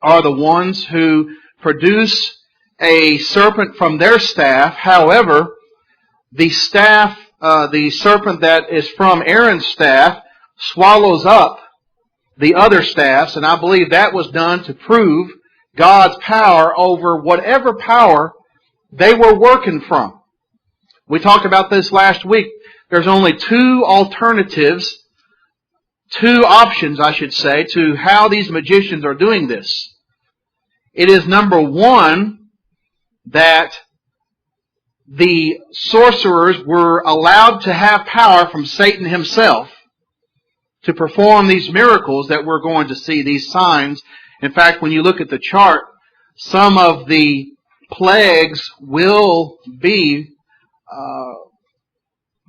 are the ones who produce a serpent from their staff. However, the staff, the serpent that is from Aaron's staff, swallows up the other staffs, and I believe that was done to prove God's power over whatever power they were working from. We talked about this last week. There's only two alternatives, two options, I should say, to how these magicians are doing this. It is, number one, that the sorcerers were allowed to have power from Satan himself to perform these miracles that we're going to see, these signs. In fact, when you look at the chart, some of the plagues will be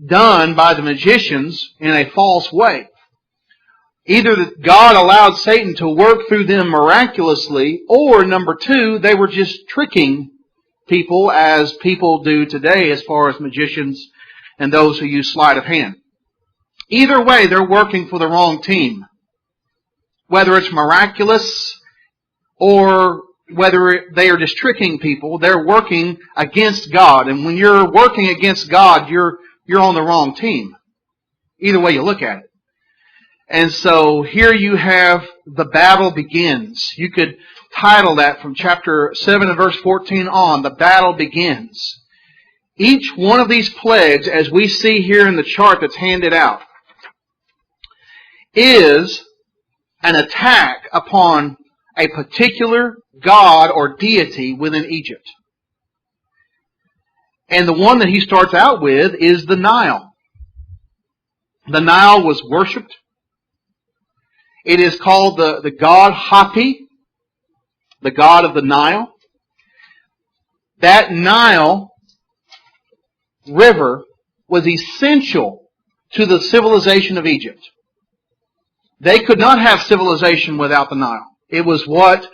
done by the magicians in a false way. Either God allowed Satan to work through them miraculously, or number two, they were just tricking people as people do today as far as magicians and those who use sleight of hand. Either way, they're working for the wrong team. Whether it's miraculous or whether they are just tricking people, they're working against God. And when you're working against God, you're on the wrong team. Either way you look at it. And so here you have the battle begins. You could title that from chapter 7 and verse 14 on, the battle begins. Each one of these plagues, as we see here in the chart that's handed out, is an attack upon a particular god or deity within Egypt. And the one that he starts out with is the Nile. The Nile was worshipped. It is called the god Hapi, the god of the Nile. That Nile river was essential to the civilization of Egypt. They could not have civilization without the Nile. It was what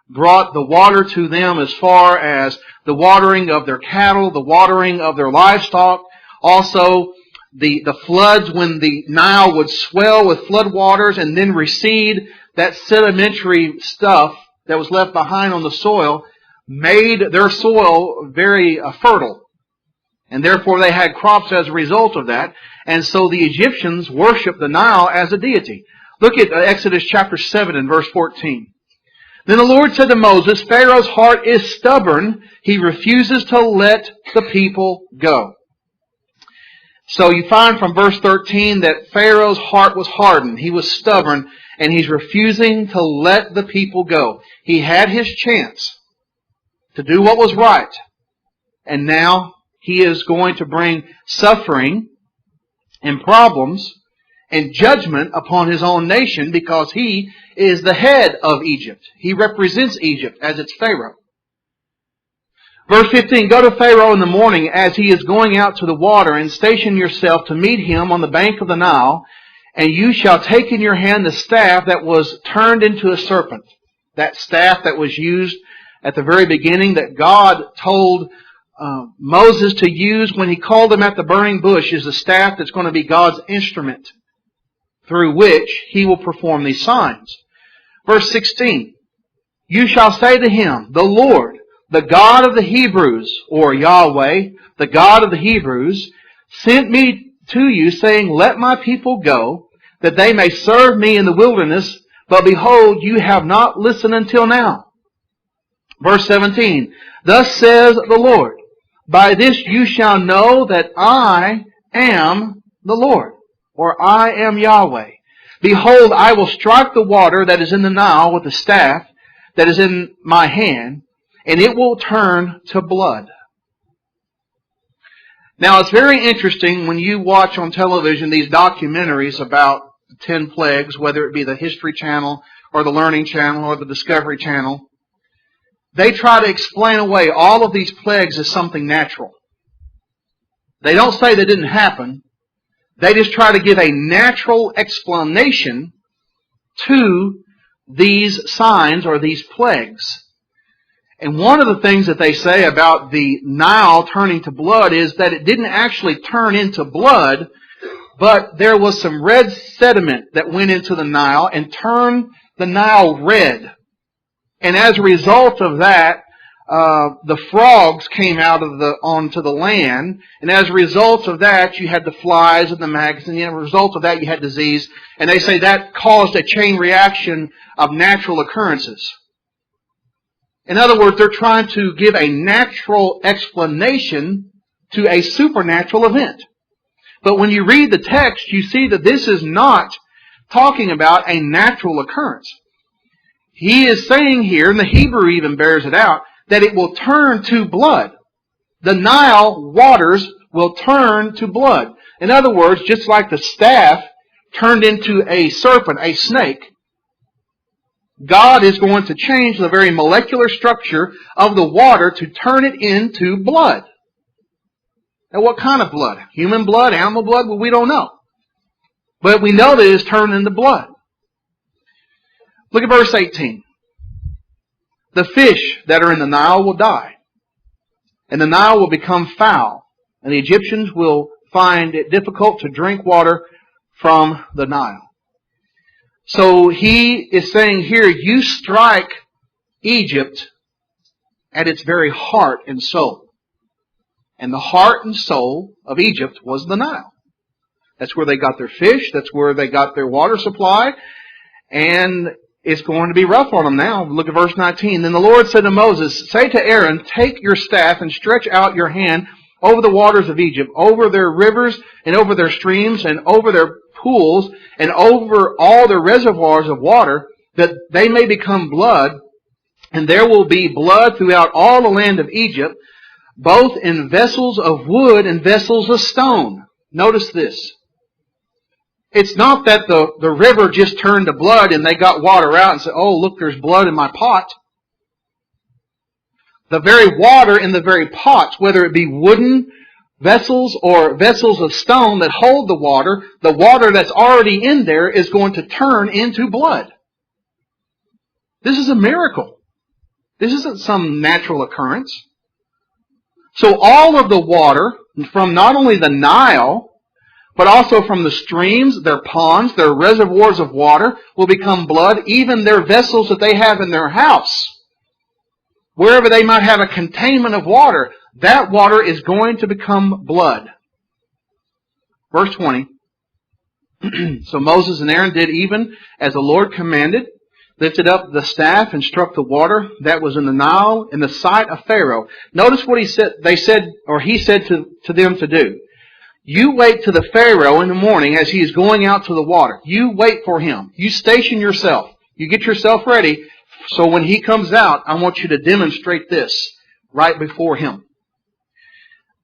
brought the water to them as far as the watering of their cattle, the watering of their livestock. Also, the floods, when the Nile would swell with flood waters and then recede, that sedimentary stuff that was left behind on the soil made their soil very fertile. And therefore they had crops as a result of that. And so the Egyptians worshiped the Nile as a deity. Look at Exodus chapter 7 and verse 14. Then the Lord said to Moses, Pharaoh's heart is stubborn. He refuses to let the people go. So you find from verse 13 that Pharaoh's heart was hardened. He was stubborn, and he's refusing to let the people go. He had his chance to do what was right, and now he is going to bring suffering and problems and judgment upon his own nation because he is the head of Egypt. He represents Egypt as its Pharaoh. Verse 15, Go to Pharaoh in the morning as he is going out to the water, and station yourself to meet him on the bank of the Nile, and you shall take in your hand the staff that was turned into a serpent. That staff that was used at the very beginning that God told Moses to use when he called him at the burning bush is the staff that's going to be God's instrument through which he will perform these signs. Verse 16, You shall say to him, The Lord, the God of the Hebrews, or Yahweh, the God of the Hebrews, sent me to you, saying, Let my people go, that they may serve me in the wilderness, but behold, you have not listened until now. Verse 17, Thus says the Lord, By this you shall know that I am the Lord, or I am Yahweh. Behold, I will strike the water that is in the Nile with the staff that is in my hand, and it will turn to blood. Now, it's very interesting when you watch on television these documentaries about the 10 plagues, whether it be the History Channel or the Learning Channel or the Discovery Channel. They try to explain away all of these plagues as something natural. They don't say they didn't happen. They just try to give a natural explanation to these signs or these plagues. And one of the things that they say about the Nile turning to blood is that it didn't actually turn into blood, but there was some red sediment that went into the Nile and turned the Nile red. And as a result of that, the frogs came out of onto the land, and as a result of that, you had the flies and the maggots, and as a result of that, you had disease. And they say that caused a chain reaction of natural occurrences. In other words, they're trying to give a natural explanation to a supernatural event. But when you read the text, you see that this is not talking about a natural occurrence. He is saying here, and the Hebrew even bears it out, that it will turn to blood. The Nile waters will turn to blood. In other words, just like the staff turned into a serpent, a snake, God is going to change the very molecular structure of the water to turn it into blood. Now, what kind of blood? Human blood, animal blood? Well, we don't know. But we know that it is turned into blood. Look at verse 18. The fish that are in the Nile will die, and the Nile will become foul, and the Egyptians will find it difficult to drink water from the Nile. So he is saying here, you strike Egypt at its very heart and soul. And the heart and soul of Egypt was the Nile. That's where they got their fish. That's where they got their water supply. And it's going to be rough on them now. Look at verse 19. Then the Lord said to Moses, say to Aaron, take your staff and stretch out your hand over the waters of Egypt, over their rivers and over their streams and over their pools and over all the reservoirs of water, that they may become blood, and there will be blood throughout all the land of Egypt, both in vessels of wood and vessels of stone. Notice this. It's not that the river just turned to blood and they got water out and said, oh, look, there's blood in my pot. The very water in the very pots, whether it be wooden vessels or vessels of stone that hold the water that's already in there is going to turn into blood. This is a miracle. This isn't some natural occurrence. So all of the water from not only the Nile, but also from the streams, their ponds, their reservoirs of water will become blood, even their vessels that they have in their house. Wherever they might have a containment of water, that water is going to become blood. Verse 20. So Moses and Aaron did even as the Lord commanded, lifted up the staff and struck the water that was in the Nile in the sight of Pharaoh. Notice what he said to them to do. You wait to the Pharaoh in the morning as he is going out to the water. You wait for him. You station yourself. You get yourself ready. So when he comes out, I want you to demonstrate this right before him.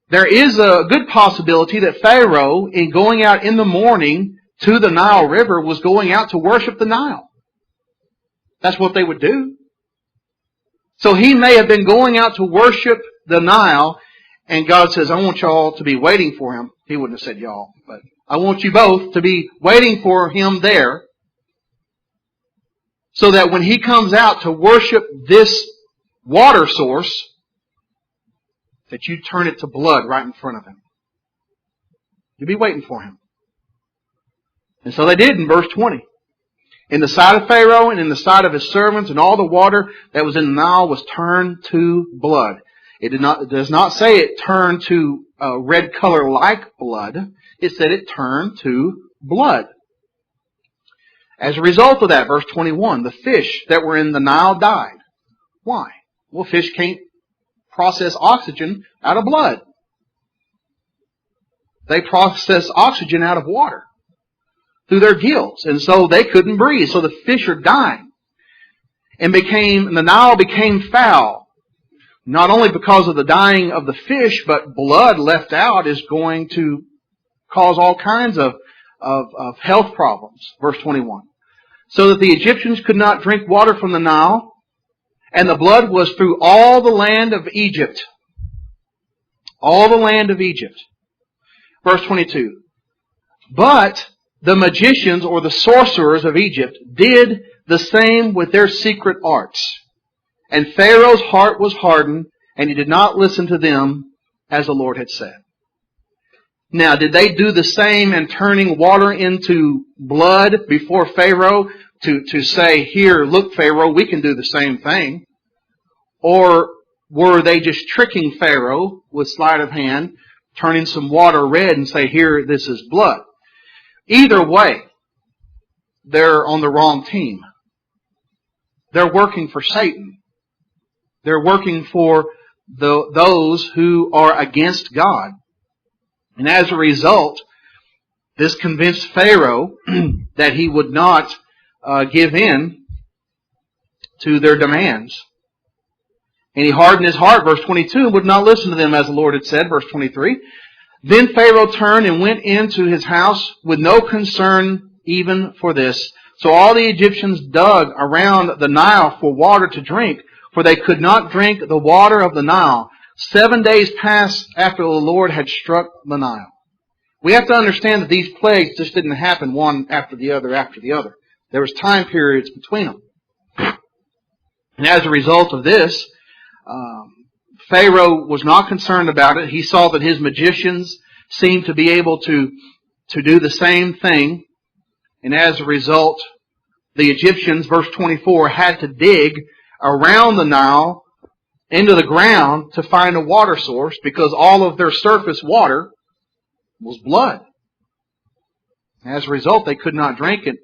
There is a good possibility that Pharaoh, in going out in the morning to the Nile River, was going out to worship the Nile. That's what they would do. So he may have been going out to worship the Nile, and God says, I want y'all to be waiting for him. He wouldn't have said y'all, but I want you both to be waiting for him there, so that when he comes out to worship this water source, that you turn it to blood right in front of him. You'll be waiting for him. And so they did in verse 20. In the sight of Pharaoh and in the sight of his servants, and all the water that was in the Nile was turned to blood. It does not say it turned to a red color like blood. It said it turned to blood. As a result of that, verse 21, the fish that were in the Nile died. Why? Well, fish can't process oxygen out of blood. They process oxygen out of water through their gills, and so they couldn't breathe. So the fish are dying, and the Nile became foul. Not only because of the dying of the fish, but blood left out is going to cause all kinds of health problems. Verse 21. So that the Egyptians could not drink water from the Nile, and the blood was through all the land of Egypt. All the land of Egypt. Verse 22. But the magicians or the sorcerers of Egypt did the same with their secret arts. And Pharaoh's heart was hardened, and he did not listen to them as the Lord had said. Now, did they do the same in turning water into blood before Pharaoh to say, here, look, Pharaoh, we can do the same thing? Or were they just tricking Pharaoh with sleight of hand, turning some water red and say, here, this is blood? Either way, they're on the wrong team. They're working for Satan. They're working for those who are against God. And as a result, this convinced Pharaoh that he would not give in to their demands. And he hardened his heart, verse 22, and would not listen to them as the Lord had said, verse 23. Then Pharaoh turned and went into his house with no concern even for this. So all the Egyptians dug around the Nile for water to drink, for they could not drink the water of the Nile. 7 days passed after the Lord had struck the Nile. We have to understand that these plagues just didn't happen one after the other after the other. There was time periods between them. And as a result of this, Pharaoh was not concerned about it. He saw that his magicians seemed to be able to do the same thing. And as a result, the Egyptians, verse 24, had to dig around the Nile into the ground to find a water source because all of their surface water was blood. As a result, they could not drink it.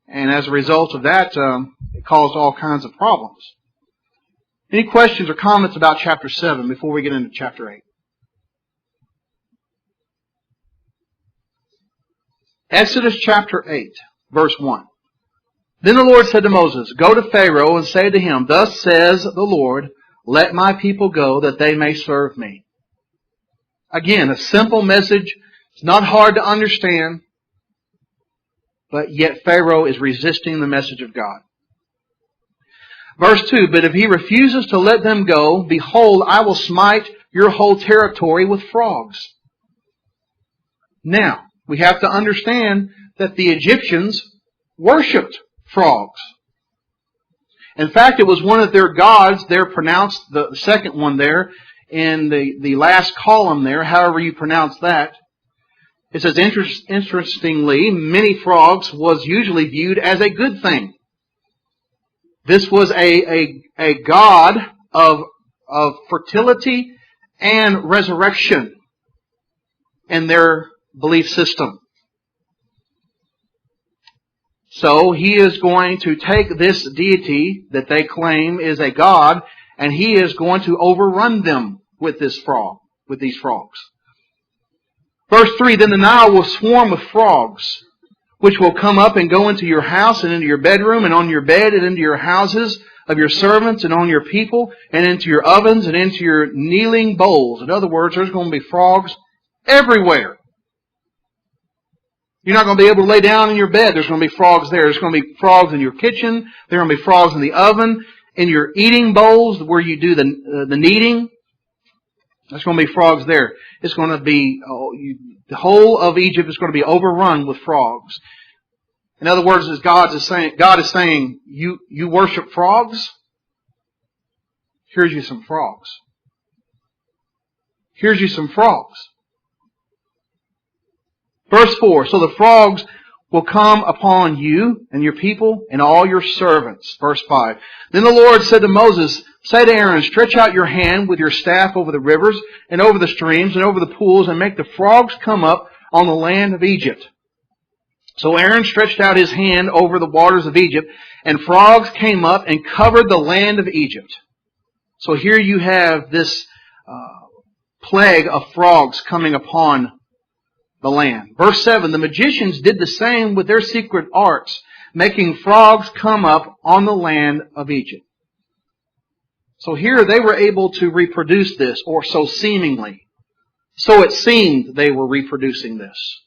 And as a result of that, it caused all kinds of problems. Any questions or comments about chapter 7 before we get into chapter 8? Exodus chapter 8, verse 1. Then the Lord said to Moses, Go to Pharaoh and say to him, Thus says the Lord, Let my people go, that they may serve me. Again, a simple message. It's not hard to understand. But yet Pharaoh is resisting the message of God. Verse 2, But if he refuses to let them go, behold, I will smite your whole territory with frogs. Now, we have to understand that the Egyptians worshipped frogs. In fact, it was one of their gods. They're pronounced, the second one there, in the last column there, however you pronounce that. It says, interestingly, many frogs was usually viewed as a good thing. This was a god of fertility and resurrection in their belief system. So he is going to take this deity that they claim is a god, and he is going to overrun them with this frog, with these frogs. Verse 3, Then the Nile will swarm with frogs, which will come up and go into your house and into your bedroom and on your bed and into your houses of your servants and on your people and into your ovens and into your kneading bowls. In other words, there's going to be frogs everywhere. You're not going to be able to lay down in your bed. There's going to be frogs there. There's going to be frogs in your kitchen. There are going to be frogs in the oven, in your eating bowls where you do the kneading. There's going to be frogs there. It's going to be, the whole of Egypt is going to be overrun with frogs. In other words, as God is saying, you worship frogs? Here's you some frogs. Here's you some frogs. Verse 4, So the frogs will come upon you and your people and all your servants. Verse 5, Then the Lord said to Moses, Say to Aaron, Stretch out your hand with your staff over the rivers and over the streams and over the pools and make the frogs come up on the land of Egypt. So Aaron stretched out his hand over the waters of Egypt, and frogs came up and covered the land of Egypt. So here you have this plague of frogs coming upon the land. Verse 7, The magicians did the same with their secret arts, making frogs come up on the land of Egypt. So here they were able to reproduce this, or so seemingly. So it seemed they were reproducing this.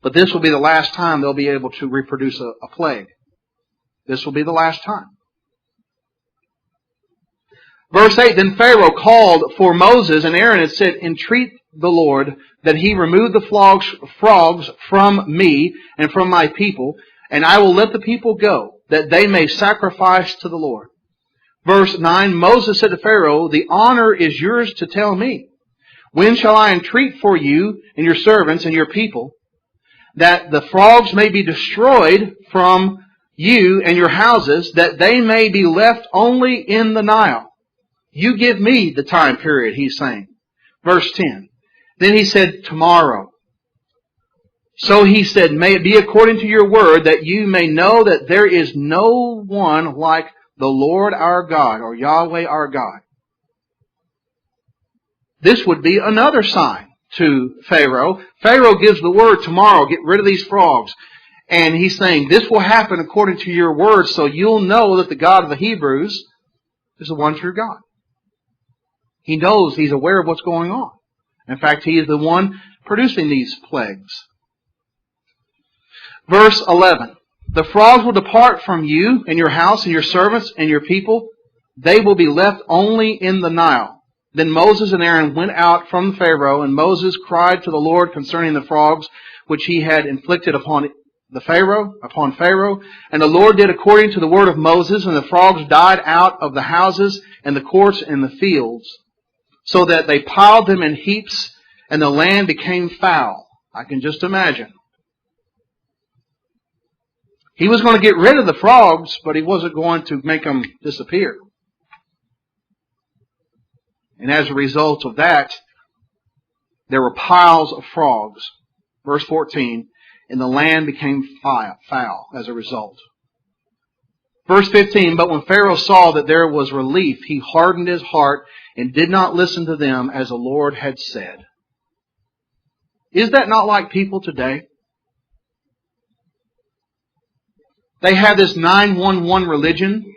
But this will be the last time they'll be able to reproduce a plague. This will be the last time. Verse 8, Then Pharaoh called for Moses and Aaron and said, Entreat the Lord that he remove the frogs from me and from my people, and I will let the people go, that they may sacrifice to the Lord. Verse 9, Moses said to Pharaoh, The honor is yours to tell me. When shall I entreat for you and your servants and your people? that the frogs may be destroyed from you and your houses, that they may be left only in the Nile. You give me the time period, he's saying. Verse 10. Then he said, tomorrow. So he said, may it be according to your word, that you may know that there is no one like the Lord our God, or Yahweh our God. This would be another sign to Pharaoh. Pharaoh gives the word tomorrow, get rid of these frogs. And he's saying, this will happen according to your word, so you'll know that the God of the Hebrews is the one true God. He knows, he's aware of what's going on. In fact, he is the one producing these plagues. Verse 11. The frogs will depart from you and your house and your servants and your people. They will be left only in the Nile. Then Moses and Aaron went out from Pharaoh, and Moses cried to the Lord concerning the frogs which he had inflicted upon Pharaoh. And the Lord did according to the word of Moses, and the frogs died out of the houses and the courts and the fields, so that they piled them in heaps, and the land became foul. I can just imagine. He was going to get rid of the frogs, but he wasn't going to make them disappear. And as a result of that, there were piles of frogs. Verse 14, and the land became foul as a result. Verse 15, but when Pharaoh saw that there was relief, he hardened his heart and did not listen to them as the Lord had said. Is that not like people today? They have this 911 religion.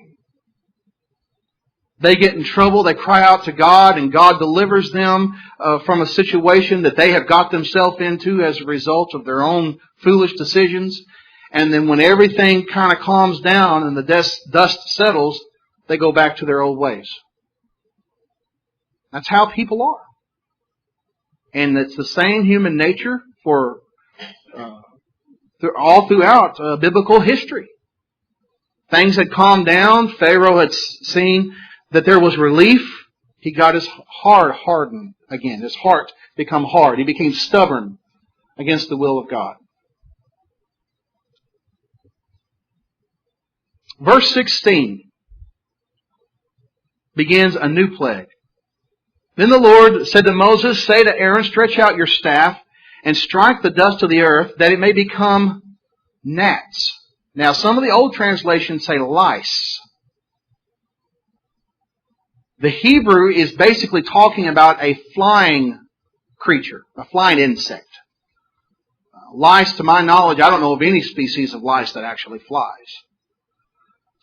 They get in trouble, they cry out to God, and God delivers them from a situation that they have got themselves into as a result of their own foolish decisions. And then when everything kind of calms down and the dust settles, they go back to their old ways. That's how people are. And it's the same human nature for all throughout biblical history. Things had calmed down. Pharaoh had seen that there was relief. He got his heart hardened again. His heart became hard. He became stubborn against the will of God. Verse 16 begins a new plague. Then the Lord said to Moses, say to Aaron, stretch out your staff and strike the dust of the earth, that it may become gnats. Now, some of the old translations say lice. The Hebrew is basically talking about a flying creature, a flying insect. Lice, to my knowledge, I don't know of any species of lice that actually flies.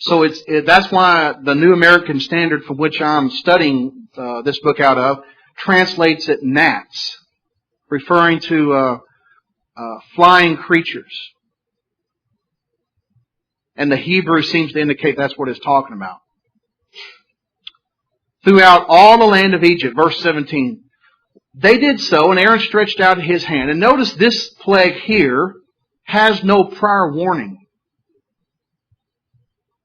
So that's why the New American Standard, from which I'm studying this book out of, translates it gnats, referring to flying creatures. And the Hebrew seems to indicate that's what it's talking about. Throughout all the land of Egypt, verse 17, they did so, and Aaron stretched out his hand. And notice this plague here has no prior warning.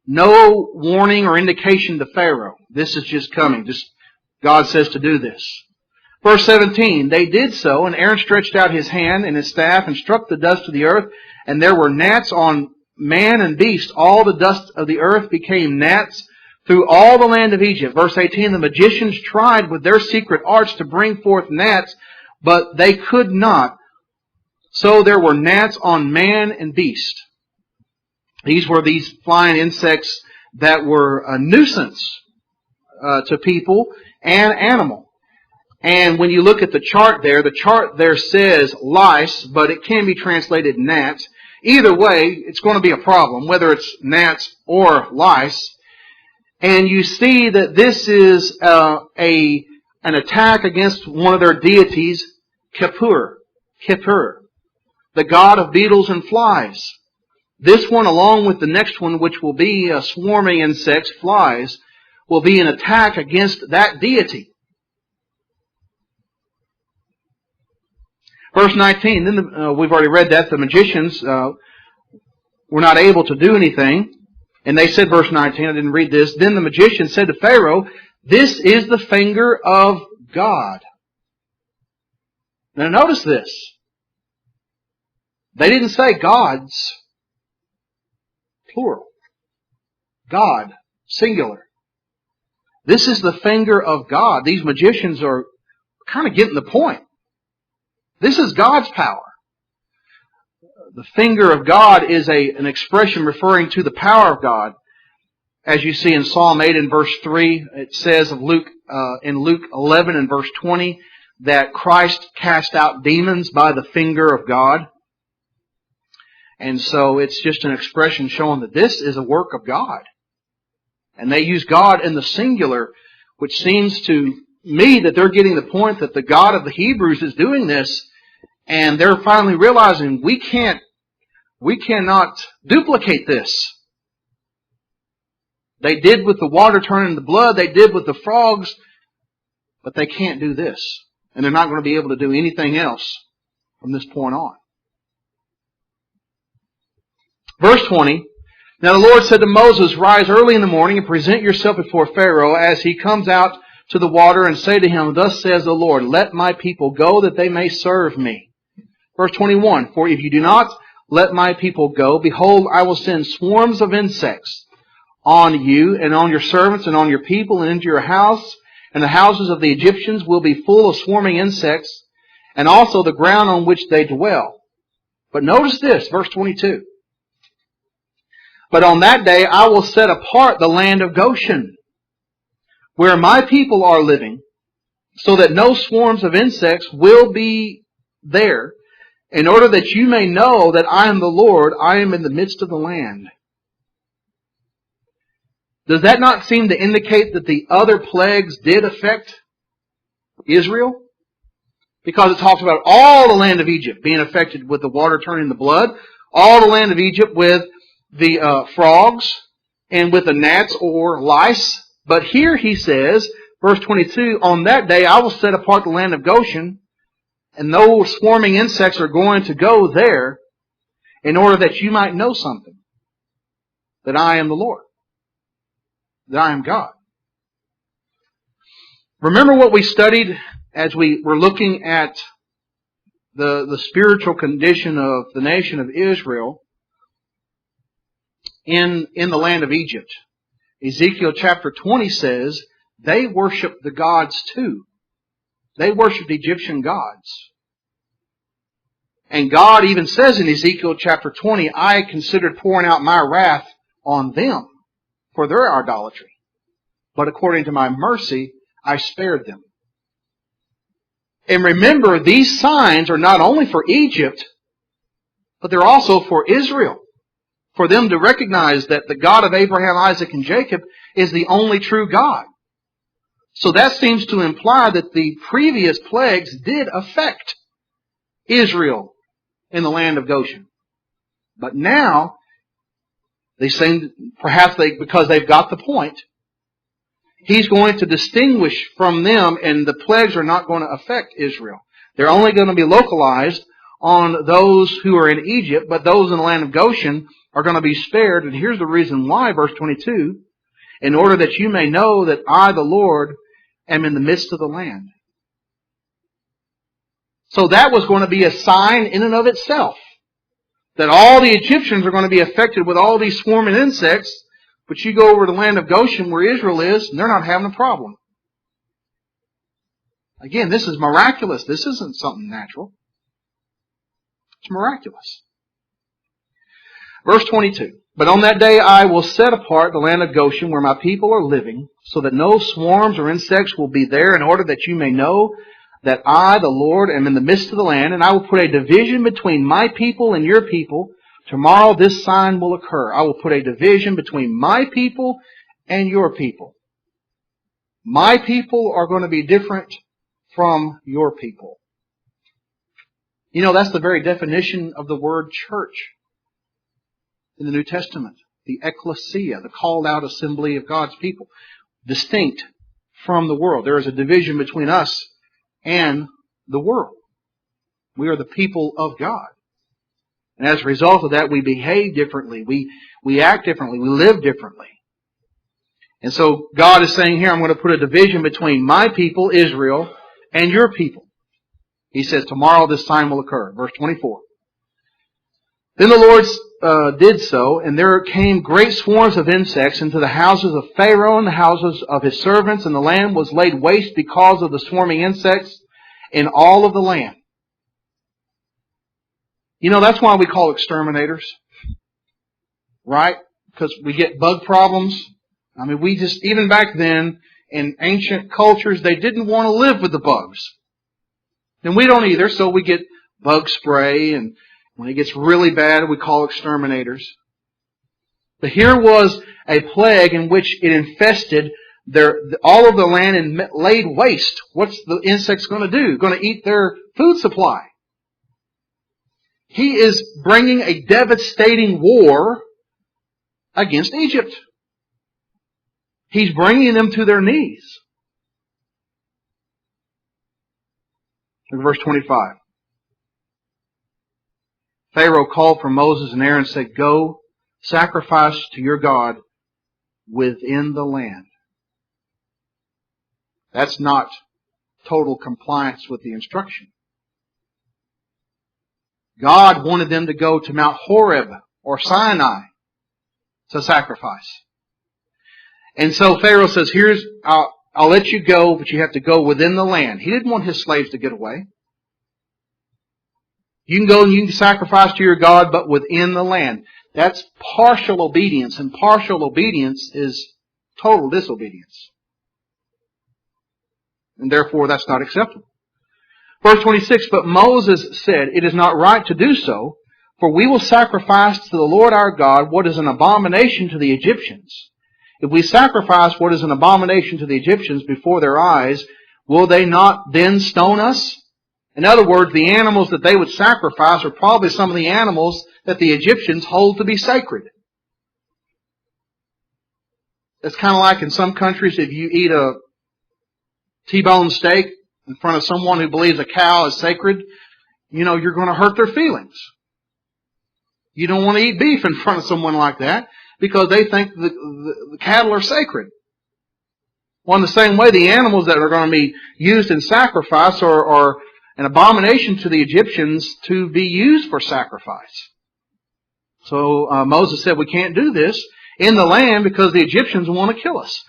No warning or indication to Pharaoh. This is just coming. Just God says to do this. Verse 17, they did so, and Aaron stretched out his hand and his staff and struck the dust of the earth, and there were gnats on man and beast. All the dust of the earth became gnats through all the land of Egypt. Verse 18, the magicians tried with their secret arts to bring forth gnats, but they could not. So there were gnats on man and beast. These were these flying insects that were a nuisance to people and animal. And when you look at the chart there says lice, but it can be translated gnats. Either way, it's going to be a problem, whether it's gnats or lice. And you see that this is an attack against one of their deities, Kippur, the god of beetles and flies. This one, along with the next one, which will be swarming insects, flies, will be an attack against that deity. Verse 19, then we've already read that. The magicians were not able to do anything. And they said, verse 19, I didn't read this. Then the magician said to Pharaoh, this is the finger of God. Now notice this. They didn't say gods, plural. God, singular. This is the finger of God. These magicians are kind of getting the point. This is God's power. The finger of God is an expression referring to the power of God. As you see in Psalm 8 and verse 3, it says of in Luke 11 and verse 20 that Christ cast out demons by the finger of God. And so it's just an expression showing that this is a work of God. And they use God in the singular, which seems to me that they're getting the point that the God of the Hebrews is doing this, and they're finally realizing we cannot duplicate this. They did with the water turning to blood, they did with the frogs, but they can't do this. And they're not going to be able to do anything else from this point on. Verse 20, Now the Lord said to Moses, Rise early in the morning and present yourself before Pharaoh as he comes out to the water, and say to him, Thus says the Lord, Let my people go that they may serve me. Verse 21, For if you do not let my people go, behold, I will send swarms of insects on you and on your servants and on your people and into your house, and the houses of the Egyptians will be full of swarming insects, and also the ground on which they dwell. But notice this, verse 22. But on that day I will set apart the land of Goshen, where my people are living, so that no swarms of insects will be there, in order that you may know that I am the Lord, I am in the midst of the land. Does that not seem to indicate that the other plagues did affect Israel? Because it talks about all the land of Egypt being affected with the water turning to blood, all the land of Egypt with the frogs, and with the gnats or lice. But here he says, verse 22, On that day I will set apart the land of Goshen, and no swarming insects are going to go there, in order that you might know something, that I am the Lord, that I am God. Remember what we studied as we were looking at the spiritual condition of the nation of Israel in the land of Egypt. Ezekiel chapter 20 says they worshiped the gods too. They worshiped Egyptian gods. And God even says in Ezekiel chapter 20, I considered pouring out my wrath on them for their idolatry. But according to my mercy, I spared them. And remember, these signs are not only for Egypt, but they're also for Israel. For them to recognize that the God of Abraham, Isaac, and Jacob is the only true God. So that seems to imply that the previous plagues did affect Israel in the land of Goshen. But now, they seem, because they've got the point, He's going to distinguish from them, and the plagues are not going to affect Israel. They're only going to be localized on those who are in Egypt, but those in the land of Goshen are going to be spared. And here's the reason why, verse 22, in order that you may know that I, the Lord, am in the midst of the land. So that was going to be a sign in and of itself, that all the Egyptians are going to be affected with all these swarming insects, but you go over to the land of Goshen where Israel is, and they're not having a problem. Again, this is miraculous. This isn't something natural. It's miraculous. Verse 22. But on that day I will set apart the land of Goshen where my people are living, so that no swarms or insects will be there, in order that you may know that I, the Lord, am in the midst of the land, and I will put a division between my people and your people. Tomorrow this sign will occur. I will put a division between my people and your people. My people are going to be different from your people. You know, that's the very definition of the word church in the New Testament. The ecclesia, the called out assembly of God's people. Distinct from the world. There is a division between us and the world. We are the people of God. And as a result of that, we behave differently. We act differently. We live differently. And so God is saying here, I'm going to put a division between my people, Israel, and your people. He says, tomorrow this sign will occur. Verse 24. Then the Lord did so, and there came great swarms of insects into the houses of Pharaoh and the houses of his servants, and the land was laid waste because of the swarming insects in all of the land. You know, that's why we call exterminators, right? Because we get bug problems. I mean, even back then, in ancient cultures, they didn't want to live with the bugs. And we don't either, so we get bug spray, and when it gets really bad, we call exterminators. But here was a plague in which it infested all of the land and laid waste. What's the insects going to do? Going to eat their food supply. He is bringing a devastating war against Egypt. He's bringing them to their knees. In verse 25. Pharaoh called for Moses and Aaron and said, "Go, sacrifice to your God within the land." That's not total compliance with the instruction. God wanted them to go to Mount Horeb or Sinai to sacrifice. And so Pharaoh says, I'll let you go, but you have to go within the land. He didn't want his slaves to get away. You can go and you can sacrifice to your God, but within the land. That's partial obedience, and partial obedience is total disobedience. And therefore, that's not acceptable. Verse 26, but Moses said, "It is not right to do so, for we will sacrifice to the Lord our God what is an abomination to the Egyptians. If we sacrifice what is an abomination to the Egyptians before their eyes, will they not then stone us?" In other words, the animals that they would sacrifice are probably some of the animals that the Egyptians hold to be sacred. It's kind of like in some countries, if you eat a T-bone steak in front of someone who believes a cow is sacred, you're going to hurt their feelings. You don't want to eat beef in front of someone like that because they think the cattle are sacred. Well, in the same way, the animals that are going to be used in sacrifice are an abomination to the Egyptians to be used for sacrifice. So Moses said, we can't do this in the land because the Egyptians want to kill us.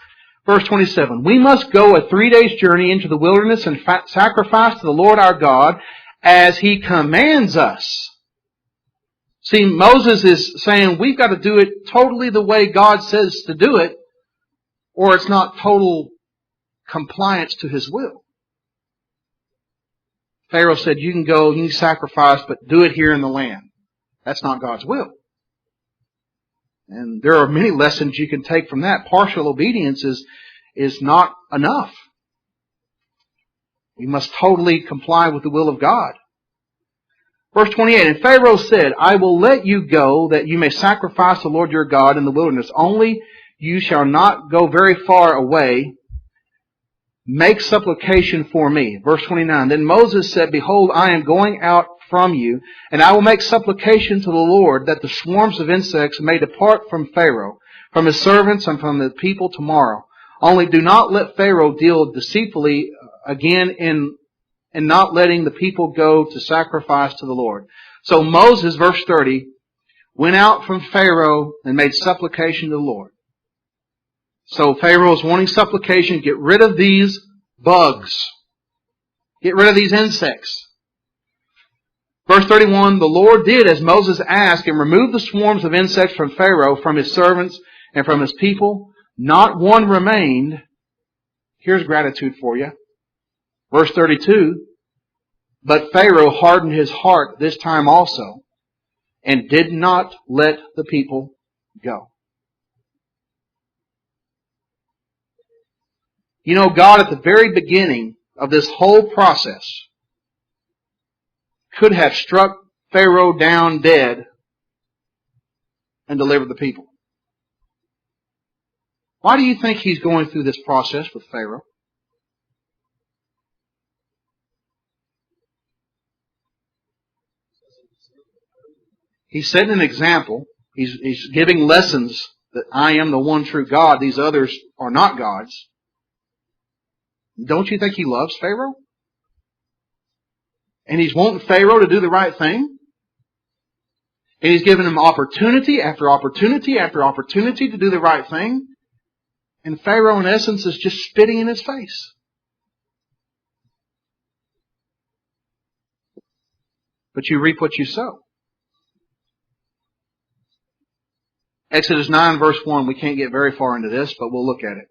Verse 27, we must go a 3 days journey into the wilderness and sacrifice to the Lord our God as He commands us. See, Moses is saying we've got to do it totally the way God says to do it, or it's not total compliance to His will. Pharaoh said, you can go, you can sacrifice, but do it here in the land. That's not God's will. And there are many lessons you can take from that. Partial obedience is not enough. We must totally comply with the will of God. Verse 28, and Pharaoh said, I will let you go that you may sacrifice the Lord your God in the wilderness. Only you shall not go very far away. Make supplication for me. Verse 29, then Moses said, behold, I am going out from you, and I will make supplication to the Lord that the swarms of insects may depart from Pharaoh, from his servants, and from the people tomorrow. Only do not let Pharaoh deal deceitfully again in not letting the people go to sacrifice to the Lord. So Moses, verse 30, went out from Pharaoh and made supplication to the Lord. So Pharaoh is wanting supplication. Get rid of these bugs. Get rid of these insects. Verse 31, the Lord did as Moses asked and removed the swarms of insects from Pharaoh, from his servants, and from his people. Not one remained. Here's gratitude for you. Verse 32, but Pharaoh hardened his heart this time also, and did not let the people go. You know, God at the very beginning of this whole process could have struck Pharaoh down dead and delivered the people. Why do you think He's going through this process with Pharaoh? He's setting an example. He's giving lessons that I am the one true God. These others are not gods. Don't you think He loves Pharaoh? And He's wanting Pharaoh to do the right thing? And He's given them opportunity after opportunity after opportunity to do the right thing. And Pharaoh, in essence, is just spitting in his face. But you reap what you sow. Exodus 9 verse 1, we can't get very far into this, but we'll look at it.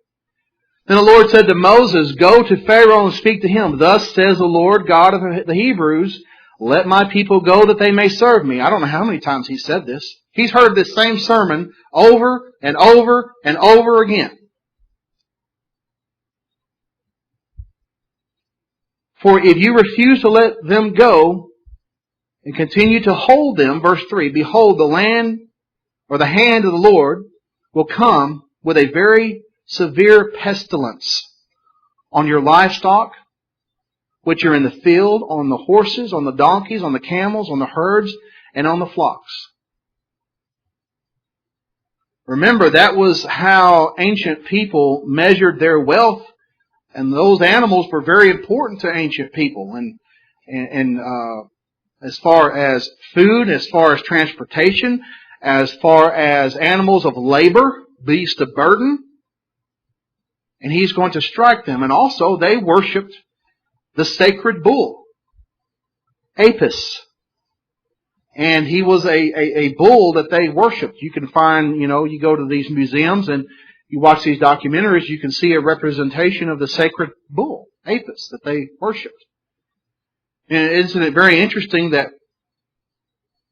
Then the Lord said to Moses, "Go to Pharaoh and speak to him. Thus says the Lord God of the Hebrews, let my people go that they may serve me." I don't know how many times he said this. He's heard this same sermon over and over and over again. For if you refuse to let them go and continue to hold them, verse 3, behold, the land or the hand of the Lord will come with a very severe pestilence on your livestock, which are in the field, on the horses, on the donkeys, on the camels, on the herds, and on the flocks. Remember, that was how ancient people measured their wealth, and those animals were very important to ancient people. And as far as food, as far as transportation, as far as animals of labor, beasts of burden. And He's going to strike them. And also, they worshipped the sacred bull, Apis. And he was a bull that they worshipped. You can find, you go to these museums and you watch these documentaries, you can see a representation of the sacred bull, Apis, that they worshipped. And isn't it very interesting that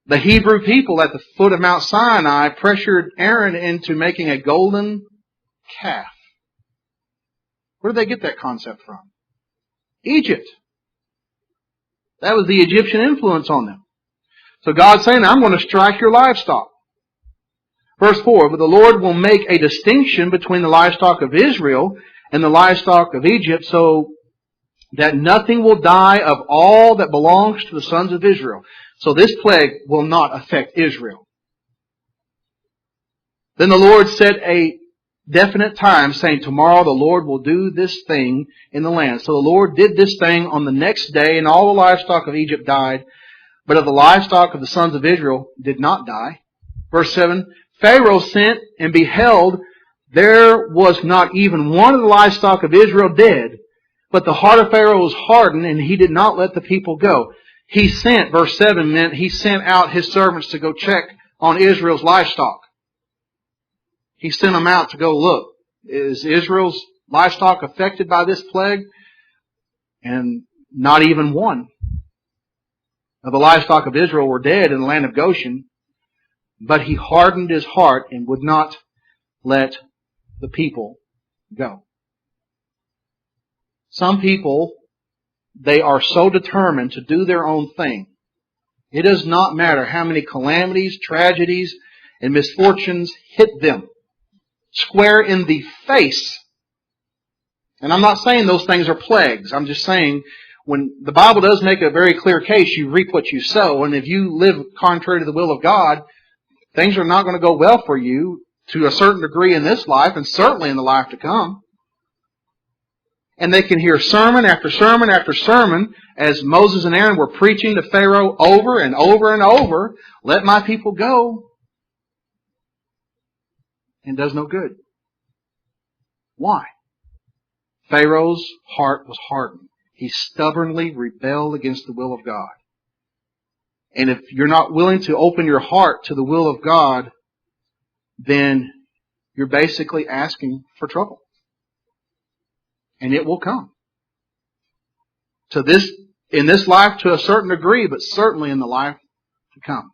the Hebrew people at the foot of Mount Sinai pressured Aaron into making a golden calf? Where did they get that concept from? Egypt. That was the Egyptian influence on them. So God's saying, I'm going to strike your livestock. Verse 4, but the Lord will make a distinction between the livestock of Israel and the livestock of Egypt, so that nothing will die of all that belongs to the sons of Israel. So this plague will not affect Israel. Then the Lord set a definite time, saying, tomorrow the Lord will do this thing in the land. So the Lord did this thing on the next day, and all the livestock of Egypt died, but of the livestock of the sons of Israel did not die. Verse 7, Pharaoh sent and beheld, there was not even one of the livestock of Israel dead, but the heart of Pharaoh was hardened, and he did not let the people go. He sent, verse 7 meant, he sent out his servants to go check on Israel's livestock. He sent them out to go look. Is Israel's livestock affected by this plague? And not even one of the livestock of Israel were dead in the land of Goshen. But he hardened his heart and would not let the people go. Some people, they are so determined to do their own thing. It does not matter how many calamities, tragedies, and misfortunes hit them square in the face. And I'm not saying those things are plagues. I'm just saying when the Bible does make a very clear case, you reap what you sow. And if you live contrary to the will of God, things are not going to go well for you to a certain degree in this life and certainly in the life to come. And they can hear sermon after sermon after sermon as Moses and Aaron were preaching to Pharaoh over and over and over, let my people go. And does no good. Why? Pharaoh's heart was hardened. He stubbornly rebelled against the will of God. And if you're not willing to open your heart to the will of God, then you're basically asking for trouble. And it will come. In this life to a certain degree, but certainly in the life to come.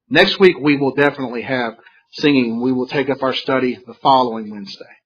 Next week we will definitely have singing. We will take up our study the following Wednesday.